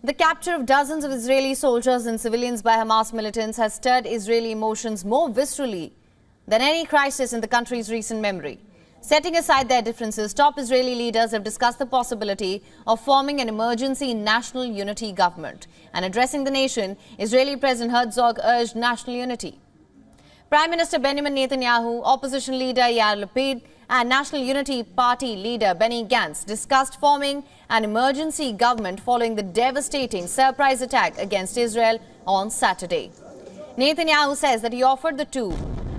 The capture of dozens of Israeli soldiers and civilians by Hamas militants has stirred Israeli emotions more viscerally than any crisis in the country's recent memory. Setting aside their differences, top Israeli leaders have discussed the possibility of forming an emergency national unity government. And addressing the nation, Israeli President Herzog urged national unity. Prime Minister Benjamin Netanyahu, opposition leader Yair Lapid, and National Unity Party leader Benny Gantz discussed forming an emergency government following the devastating surprise attack against Israel on Saturday. Netanyahu says that he offered the two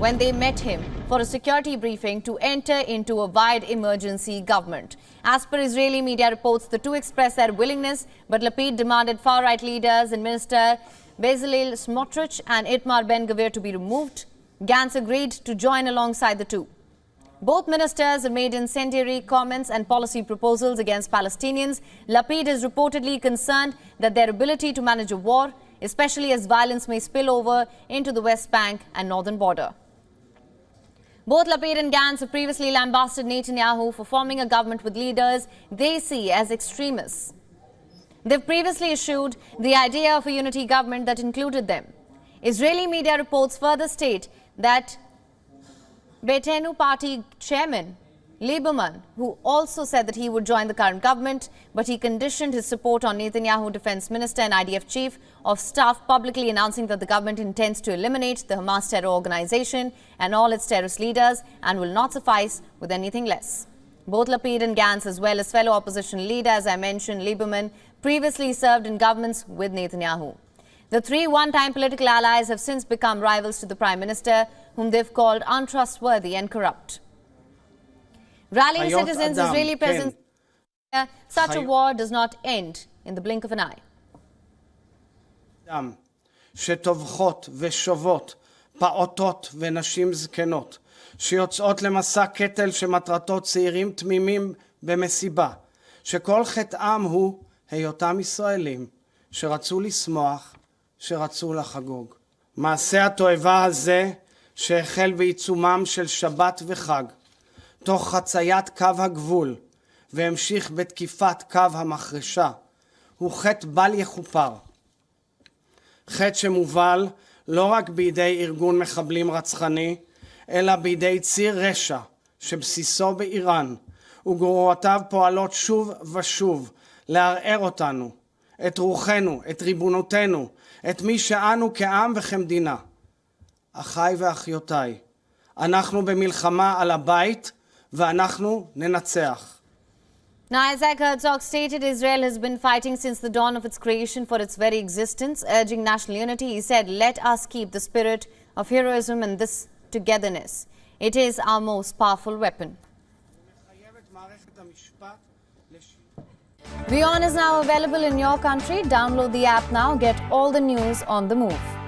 when they met him for a security briefing to enter into a wide emergency government. As per Israeli media reports, the two expressed their willingness, but Lapid demanded far-right leaders and Minister Bezalel Smotrich and Itamar Ben-Gvir to be removed. Gantz agreed to join alongside the two. Both ministers have made incendiary comments and policy proposals against Palestinians. Lapid is reportedly concerned that their ability to manage a war, especially as violence may spill over into the West Bank and northern border. Both Lapid and Gantz have previously lambasted Netanyahu for forming a government with leaders they see as extremists. They've previously issued the idea of a unity government that included them. Israeli media reports further state that Beitenu party chairman Lieberman, who also said that he would join the current government, but he conditioned his support on Netanyahu defense minister and IDF chief of staff publicly announcing that the government intends to eliminate the Hamas terror organization and all its terrorist leaders and will not suffice with anything less. Both Lapid and Gantz, as well as fellow opposition leader, as I mentioned, Lieberman, previously served in governments with Netanyahu. The three one-time political allies have since become rivals to the Prime Minister, whom they've called untrustworthy and corrupt. Rallying citizens, Israeli President, such a war does not end in the blink of an eye. שטובחות ושובות, פעוטות ונשים זקנות, שיוצאות למסע קטל שמטרתו צעירים תמימים במסיבה, שכל חטאם הוא היותם ישראלים, שרצו לשמוח, שרצו לחגוג. מעשה התועבה הזה, שהחל בעיצומם של שבת וחג, תוך חציית קו הגבול, והמשיך בתקיפת קו המחרשה, הוא חטא בל יכופר. חטא שמובל לא רק בידי ארגון מחבלים רצחני, אלא בידי ציר רשע שבסיסו באיראן, וגרורותיו פועלות שוב ושוב לערער אותנו, את רוחנו, את ריבונותנו, את מי שאנו כעם וכמדינה. אחיי ואחיותיי, אנחנו במלחמה על הבית ואנחנו ננצח. Now, as Herzog stated, Israel has been fighting since the dawn of its creation for its very existence, urging national unity. He said, let us keep the spirit of heroism and this togetherness. It is our most powerful weapon. WION is now available in your country. Download the app now. Get all the news on the move.